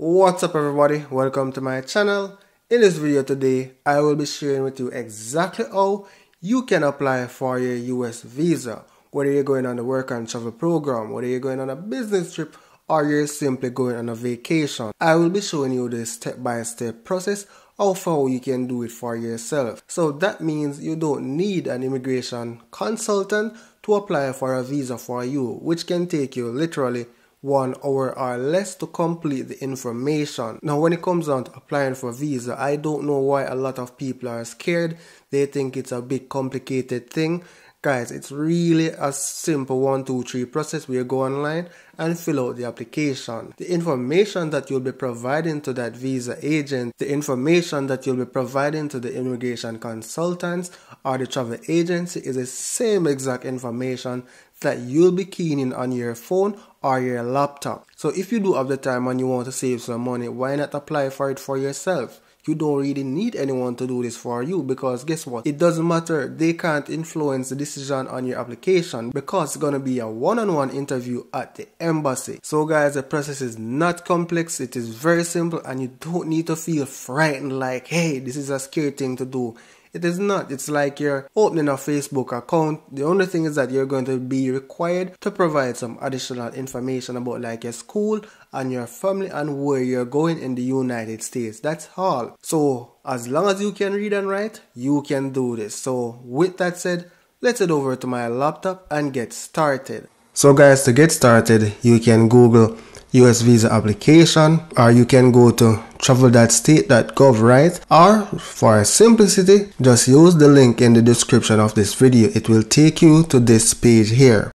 What's up everybody, welcome to my channel. In this video today, I will be sharing with you exactly how you can apply for your US visa. Whether you're going on a work and travel program, whether you're going on a business trip, or you're simply going on a vacation. I will be showing you the step-by-step process of how you can do it for yourself. So that means you don't need an immigration consultant to apply for a visa for you, which can take you literally 1 hour or less to complete the information. Now when it comes down to applying for a visa, I don't know why a lot of people are scared. They think it's a big complicated thing. Guys, it's really a simple 1, 2, 3 process where you go online and fill out the application. The information that you'll be providing to that visa agent, the information that you'll be providing to the immigration consultants or the travel agency is the same exact information that you'll be keying in on your phone or your laptop. So if you do have the time and you want to save some money, why not apply for it for yourself? You don't really need anyone to do this for you, because guess what? It doesn't matter. They can't influence the decision on your application because it's going to be a one-on-one interview at the embassy. So guys, the process is not complex. It is very simple and you don't need to feel frightened like, hey, this is a scary thing to do. It is not. It's like you're opening a Facebook account. The only thing is that you're going to be required to provide some additional information about like your school and your family and where you're going in the United States. That's all. So as long as you can read and write, you can do this. So with that said, let's head over to my laptop and get started. So guys, to get started, you can Google US visa application, or you can go to travel.state.gov, right? Or for simplicity, just use the link in the description of this video. It will take you to this page here.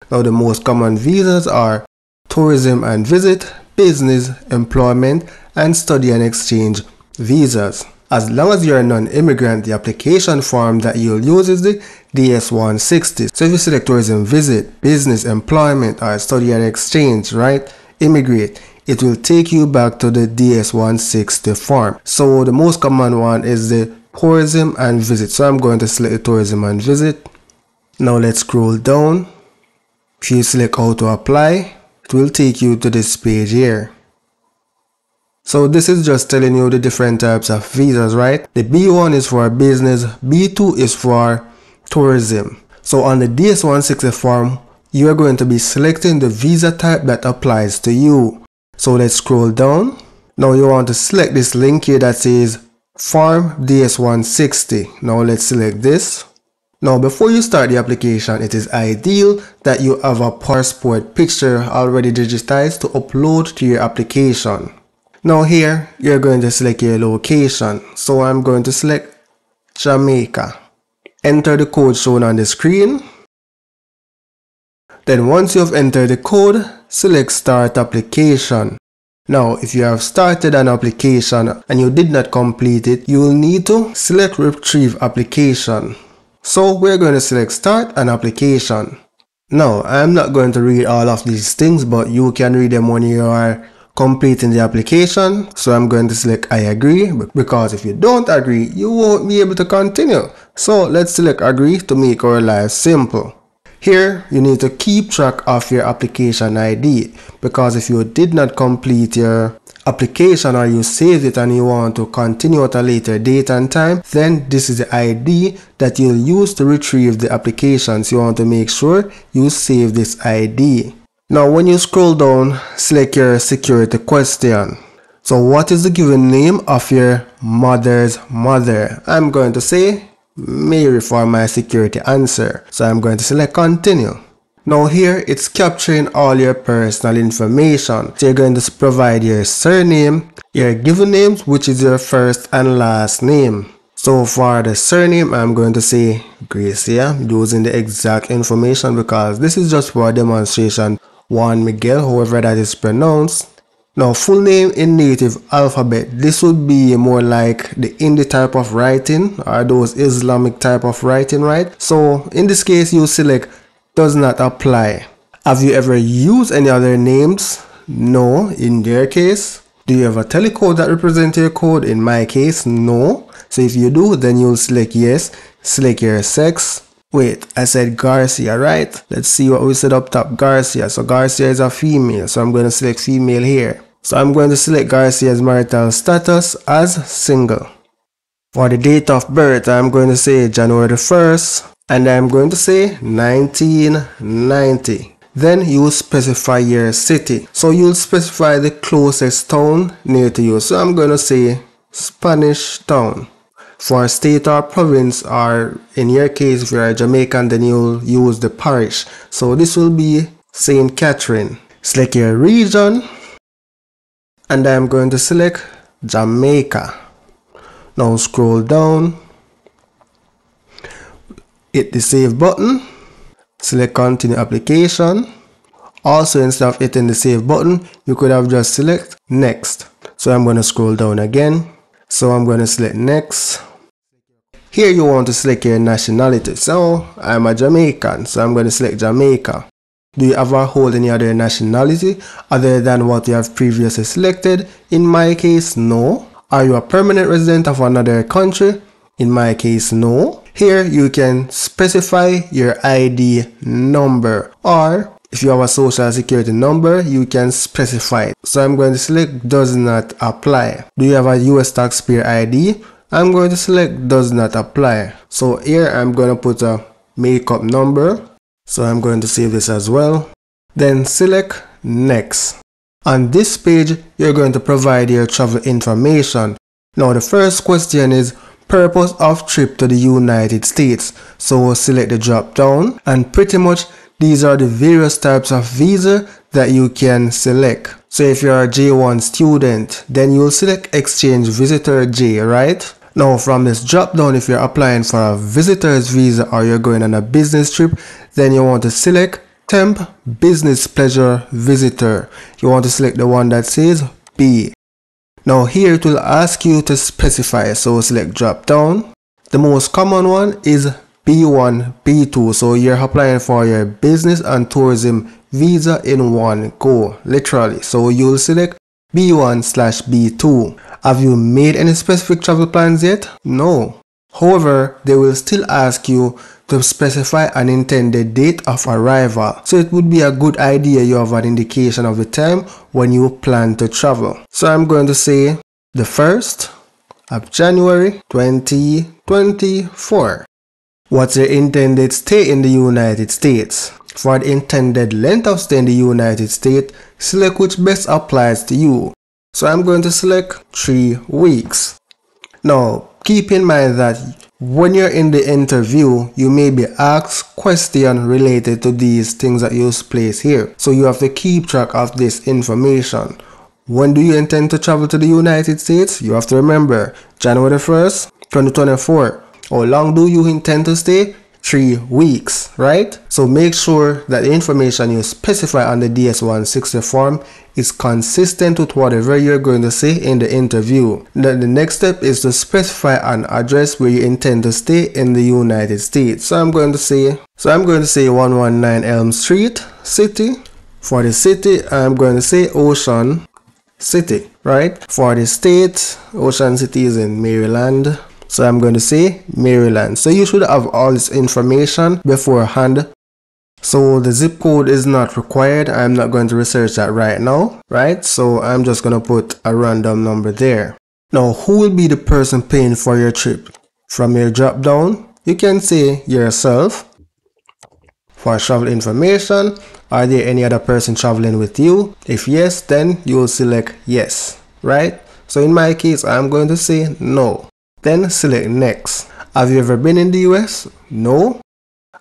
Now the most common visas are tourism and visit, business, employment, and study and exchange visas. As long as you're a non-immigrant, the application form that you'll use is the DS-160. So if you select tourism, visit, business, employment, or study and exchange, right? Immigrate, it will take you back to the DS-160 form. So the most common one is the tourism and visit. So I'm going to select the tourism and visit. Now let's scroll down. If you select how to apply, it will take you to this page here. So this is just telling you the different types of visas, right? The B1 is for business, B2 is for tourism. So on the DS-160 form, you are going to be selecting the visa type that applies to you. So let's scroll down. Now you want to select this link here that says Form DS-160. Now let's select this. Now before you start the application, it is ideal that you have a passport picture already digitized to upload to your application. Now here, you're going to select your location. So I'm going to select Jamaica. Enter the code shown on the screen. Then once you have entered the code, select Start Application. Now if you have started an application and you did not complete it, you will need to select Retrieve Application. So we're going to select Start an Application. Now I'm not going to read all of these things, but you can read them when you are completing the application. So I'm going to select I agree, because if you don't agree, you won't be able to continue. So let's select agree to make our life simple. Here, you need to keep track of your application ID, because if you did not complete your application or you saved it and you want to continue at a later date and time, then this is the ID that you'll use to retrieve the applications. You want to make sure you save this ID. Now when you scroll down, select your security question. So what is the given name of your mother's mother? I'm going to say Mary for my security answer. So I'm going to select continue. Now here it's capturing all your personal information. So you're going to provide your surname, your given names, which is your first and last name. So for the surname, I'm going to say Gracia, using the exact information because this is just for a demonstration. Juan Miguel, however that is pronounced. Now full name in native alphabet, this would be more like the Hindi type of writing or those Islamic type of writing, right? So in this case you select does not apply. Have you ever used any other names? No. In their case, do you have a telecode that represents your code? In my case, no. So if you do, then you'll select yes, select your sex. Wait, I said Garcia, right? Let's see what we said up top, Garcia. So Garcia is a female, so I'm going to select female here. So I'm going to select Garcia's marital status as single. For the date of birth, I'm going to say January the 1st, and I'm going to say 1990. Then you specify your city. So you'll specify the closest town near to you. So I'm going to say Spanish Town. For state or province, or in your case if you're a Jamaican, then you'll use the parish. So this will be St. Catherine. Select your region, and I'm going to select Jamaica. Now scroll down, hit the save button, select continue application. Also, instead of hitting the save button, you could have just select next. So I'm going to scroll down again. So I'm going to select next. Here you want to select your nationality. So I'm a Jamaican, so I'm going to select Jamaica. Do you ever hold any other nationality other than what you have previously selected? In my case, no. Are you a permanent resident of another country? In my case, no. Here you can specify your ID number, or if you have a social security number, you can specify it. So I'm going to select does not apply. Do you have a US taxpayer ID? I'm going to select does not apply. So here I'm going to put a makeup number. So I'm going to save this as well. Then select next. On this page, you're going to provide your travel information. Now the first question is purpose of trip to the United States. So select the drop down, and pretty much these are the various types of visa that you can select. So if you're a J1 student, then you'll select exchange visitor J, right? Now from this drop down, if you're applying for a visitor's visa or you're going on a business trip, then you want to select temp business pleasure visitor. You want to select the one that says B. Now here it will ask you to specify, so select drop down. The most common one is B1, B2, so you're applying for your business and tourism visa in one go, literally. So you'll select B1/B2. Have you made any specific travel plans yet? No. However, they will still ask you to specify an intended date of arrival. So it would be a good idea you have an indication of the time when you plan to travel. So I'm going to say the 1st of January 2024. What's your intended stay in the United States? For the intended length of stay in the United States, select which best applies to you. So I'm going to select 3 weeks. Now, keep in mind that when you're in the interview, you may be asked questions related to these things that you place here. So you have to keep track of this information. When do you intend to travel to the United States? You have to remember January 1st, 2024. How long do you intend to stay? 3 weeks, right? So make sure that the information you specify on the DS-160 form is consistent with whatever you're going to say in the interview. Then the next step is to specify an address where you intend to stay in the United States. So I'm going to say 119 Elm Street, City. For the city, I'm going to say Ocean City, right? For the state, Ocean City is in Maryland. So I'm going to say Maryland. So you should have all this information beforehand. So the zip code is not required. I'm not going to research that right now, right? So I'm just going to put a random number there. Now, who will be the person paying for your trip? From your drop down, you can say yourself. For travel information, are there any other person traveling with you? If yes, then you will select yes, right? So in my case, I'm going to say no. Then select next. Have you ever been in the US? No.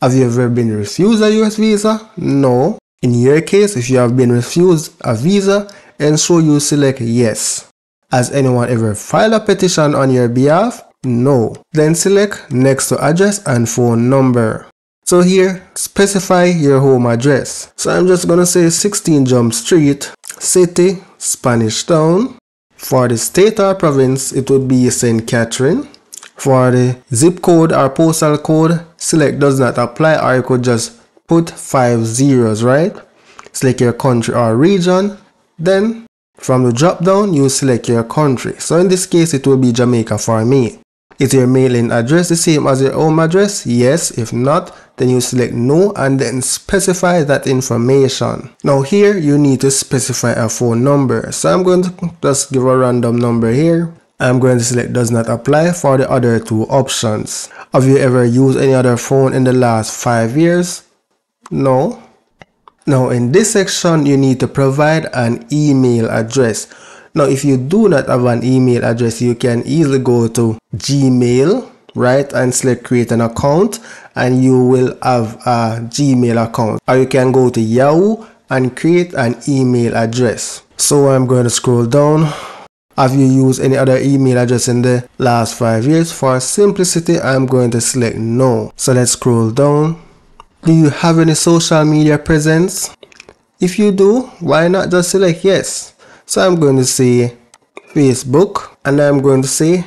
Have you ever been refused a US visa? No. In your case, if you have been refused a visa, ensure you select yes. Has anyone ever filed a petition on your behalf? No. Then select next to address and phone number. So here, specify your home address. So I'm just going to say 16 Jump Street, City, Spanish Town. For the state or province, it would be St. Catherine. For the zip code or postal code, select does not apply, or you could just put 5 zeros, right? Select your country or region. Then from the drop down, you select your country. So in this case, it will be Jamaica for me. Is your mailing address the same as your home address? Yes. If not, then you select no and then specify that information. Now here you need to specify a phone number. So I'm going to just give a random number here. I'm going to select does not apply for the other two options. Have you ever used any other phone in the last 5 years? No. Now in this section you need to provide an email address. Now if you do not have an email address, you can easily go to Gmail, right, and select create an account and you will have a Gmail account. Or you can go to Yahoo and create an email address. So I'm going to scroll down. Have you used any other email address in the last 5 years? For simplicity, I'm going to select no. So let's scroll down. Do you have any social media presence? If you do, why not just select yes? So I'm going to say Facebook and I'm going to say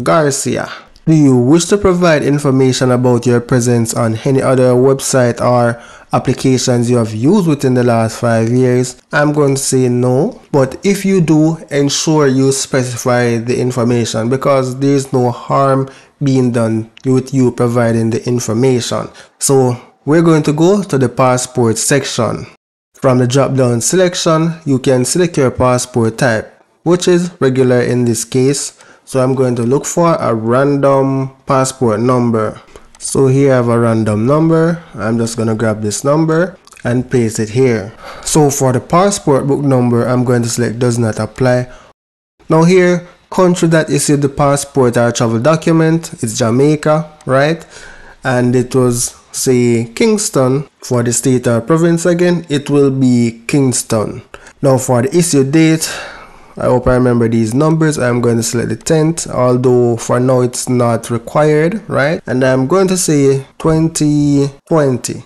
Garcia. Do you wish to provide information about your presence on any other website or applications you have used within the last 5 years? I'm going to say no, but if you do, ensure you specify the information because there is no harm being done with you providing the information. So we're going to go to the passport section. From the drop down selection, you can select your passport type, which is regular in this case. So I'm going to look for a random passport number. So here I have a random number. I'm just going to grab this number and paste it here. So for the passport book number, I'm going to select does not apply. Now here, country that issued the passport or travel document, it's Jamaica, right? And it was, say, Kingston. For the state or province again, it will be Kingston. Now for the issue date, I hope I remember these numbers. I'm going to select the 10th, although for now it's not required, right? And I'm going to say 2020,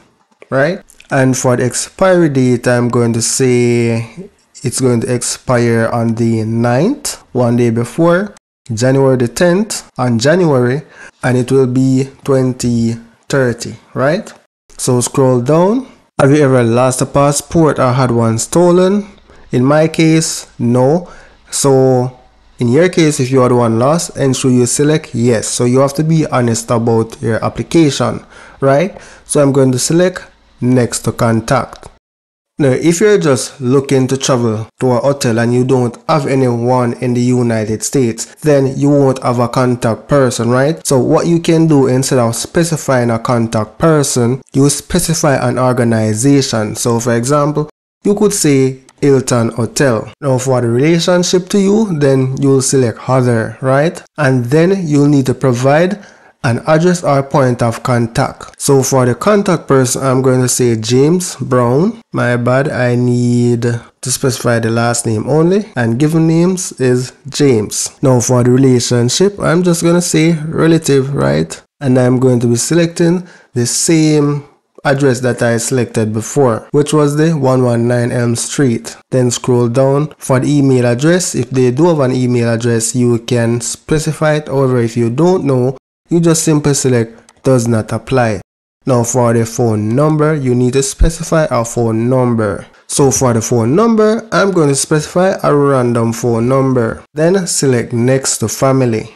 right? And for the expiry date, I'm going to say it's going to expire on the 9th, one day before, January the 10th, on January, and it will be 2030, right? So scroll down. Have you ever lost a passport or had one stolen? In my case, no. So in your case, if you had one lost, ensure you select yes. So you have to be honest about your application, right? So I'm going to select next to contact. Now, if you're just looking to travel to a hotel and you don't have anyone in the United States, then you won't have a contact person, right? So what you can do, instead of specifying a contact person, you specify an organization. So for example, you could say Hilton Hotel. Now for the relationship to you, then you'll select other, right? And then you'll need to provide an address or point of contact. So for the contact person, I'm going to say James Brown. My bad, I need to specify the last name only, and given names is James. Now for the relationship, I'm just going to say relative, right? And I'm going to be selecting the same address that I selected before, which was the 119 Elm Street. Then scroll down. For the email address, if they do have an email address, you can specify it. However, if you don't know, you just simply select does not apply. Now for the phone number, you need to specify a phone number. So for the phone number, I'm going to specify a random phone number. Then select next to family.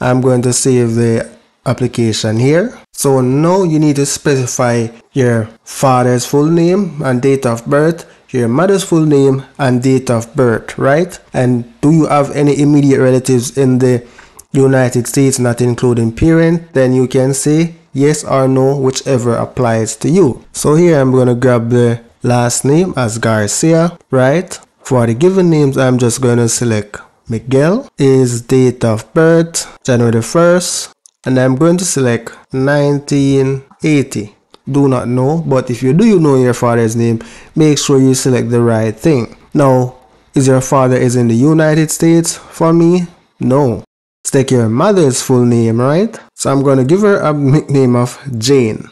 I'm going to save the application here. So now you need to specify your father's full name and date of birth, your mother's full name and date of birth, right? And do you have any immediate relatives in the United States, not including parent? Then you can say yes or no, whichever applies to you. So here I'm going to grab the last name as Garcia, right? For the given names, I'm just going to select Miguel. His date of birth, January the 1st, and I'm going to select 1980. Do not know, but if you do know your father's name, make sure you select the right thing. Now, is your father is in the United States? For me, no. Let's take your mother's full name, right? So I'm going to give her a nickname of Jane.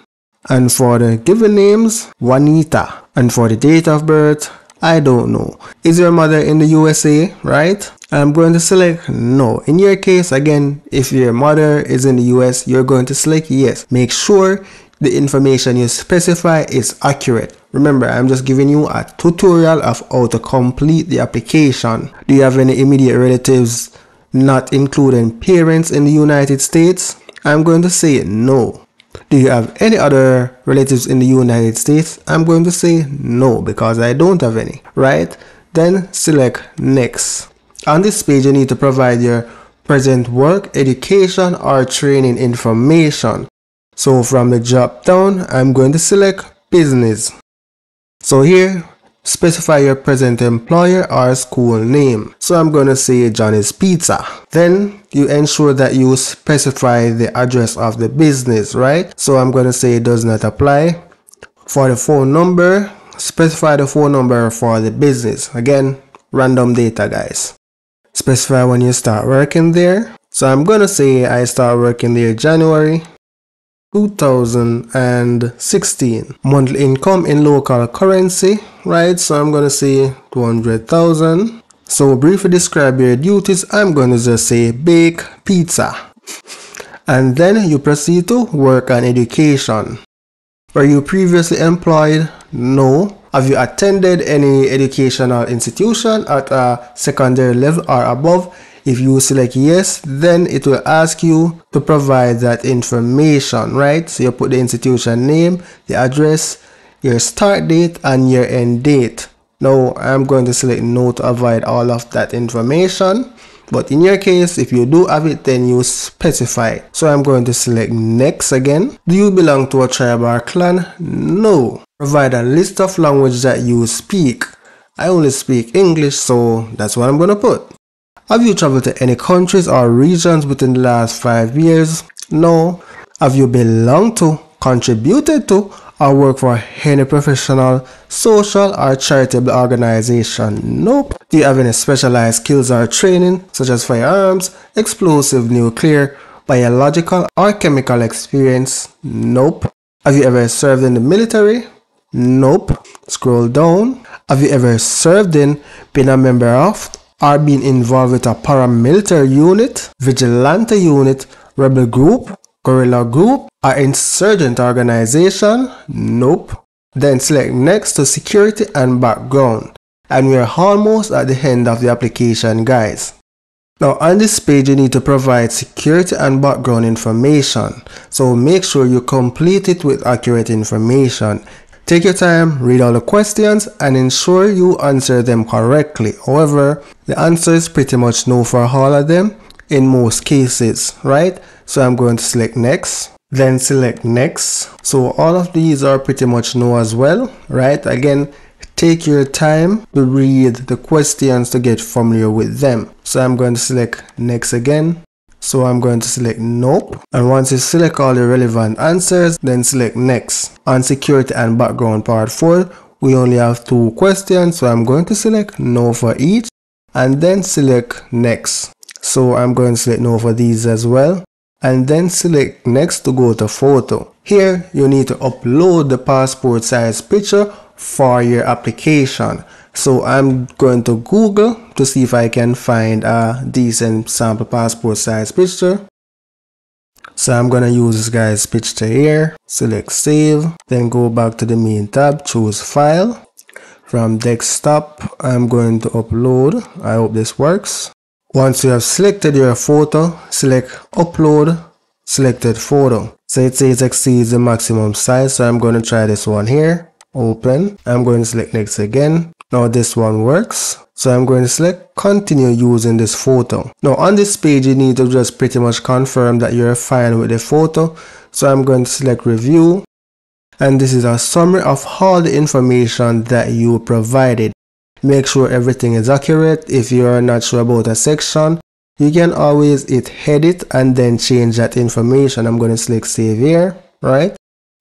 And for the given names, Juanita. And for the date of birth, I don't know. Is your mother in the USA, right? I'm going to select no. In your case, again, if your mother is in the US, you're going to select yes. Make sure the information you specify is accurate. Remember, I'm just giving you a tutorial of how to complete the application. Do you have any immediate relatives not including parents in the United States? I'm going to say no. Do you have any other relatives in the United States? I'm going to say no because I don't have any, right? Then select next. On this page, you need to provide your present work, education, or training information. So from the drop down, I'm going to select business. So here, specify your present employer or school name. So I'm going to say Johnny's Pizza. Then you ensure that you specify the address of the business, right? So I'm going to say it does not apply. For the phone number, specify the phone number for the business. Again, random data, guys. Specify when you start working there. So I'm going to say I start working there January 2016. Monthly income in local currency, right? So I'm going to say 200,000. So briefly describe your duties. I'm going to just say bake pizza. And then you proceed to work and education. Were you previously employed? No. Have you attended any educational institution at a secondary level or above? If you select yes, then it will ask you to provide that information, right? So you put the institution name, the address, your start date, and your end date. Now, I'm going to select no to avoid all of that information. But in your case, if you do have it, then you specify. So I'm going to select next again. Do you belong to a tribe or clan? No. Provide a list of languages that you speak. I only speak English, so that's what I'm going to put. Have you traveled to any countries or regions within the last 5 years? No. Have you belonged to, contributed to, or worked for any professional, social, or charitable organization? Nope. Do you have any specialized skills or training, such as firearms, explosive, nuclear, biological, or chemical experience? Nope. Have you ever served in the military? Nope. Scroll down. Have you ever served in, been a member of, or been involved with a paramilitary unit, vigilante unit, rebel group, guerrilla group, or insurgent organization? Nope. Then select next to security and background. And we're almost at the end of the application, guys. Now on this page, you need to provide security and background information. So make sure you complete it with accurate information. Take your time, read all the questions, and ensure you answer them correctly. However, the answer is pretty much no for all of them in most cases, right? So I'm going to select next, then select next. So all of these are pretty much no as well, right? Again, take your time to read the questions to get familiar with them. So I'm going to select next again. So I'm going to select nope. And once you select all the relevant answers, then select next. On security and background part 4, we only have 2 questions. So I'm going to select no for each and then select next. So I'm going to select no for these as well. And then select next to go to photo. Here you need to upload the passport size picture for your application. So I'm going to Google to see if I can find a decent sample passport size picture. So I'm going to use this guy's picture here. Select save, then go back to the main tab, choose file. From desktop, I'm going to upload. I hope this works. Once you have selected your photo, select upload selected photo. So it says exceeds the maximum size, so I'm going to try this one here. Open. I'm going to select next again. Now this one works. So I'm going to select continue using this photo. Now on this page, you need to just pretty much confirm that you're fine with the photo. So I'm going to select review. And this is a summary of all the information that you provided. Make sure everything is accurate. If you're not sure about a section, you can always hit edit and then change that information. I'm going to select save here, right?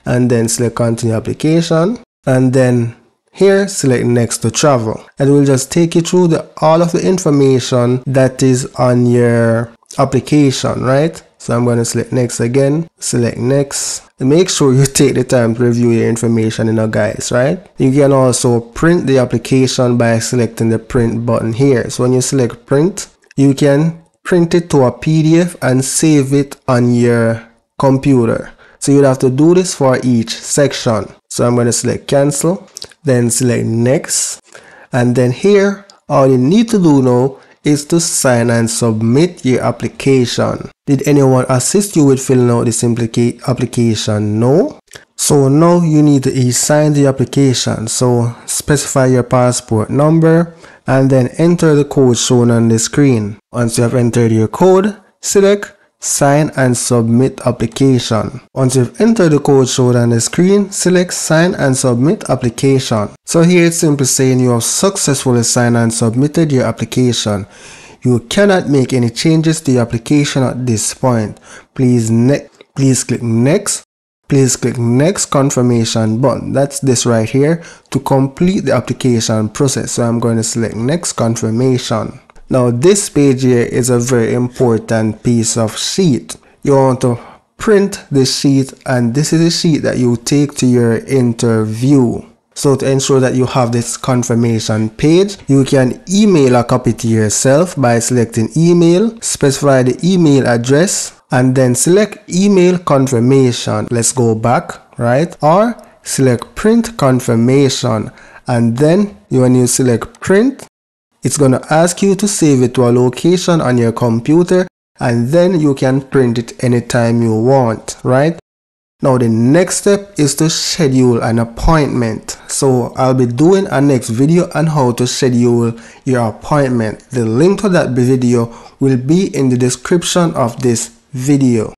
And then select continue application. And then here, select next to travel. And it will just take you through all of the information that is on your application, right? So I'm going to select next again, select next. And make sure you take the time to review your information, guys, right? You can also print the application by selecting the print button here. So when you select print, you can print it to a PDF and save it on your computer. So you'd have to do this for each section. So I'm going to select cancel, then select next. And then here, all you need to do now is to sign and submit your application. Did anyone assist you with filling out this application? No. So now you need to e-sign the application. So specify your passport number and then enter the code shown on the screen. Once you have entered your code, select Sign and Submit Application. Once you've entered the code shown on the screen, select Sign and Submit Application. So here it's simply saying you have successfully signed and submitted your application. You cannot make any changes to your application at this point. Please click Next. Please click Next confirmation button. That's this right here to complete the application process. So I'm going to select Next confirmation. Now this page here is a very important piece of sheet. You want to print the sheet, and this is a sheet that you take to your interview. So to ensure that you have this confirmation page, you can email a copy to yourself by selecting email, specify the email address, and then select email confirmation. Let's go back, right? Or select print confirmation, and then when you select print, it's going to ask you to save it to a location on your computer, and then you can print it anytime you want, right? Now the next step is to schedule an appointment. So I'll be doing a next video on how to schedule your appointment. The link to that video will be in the description of this video.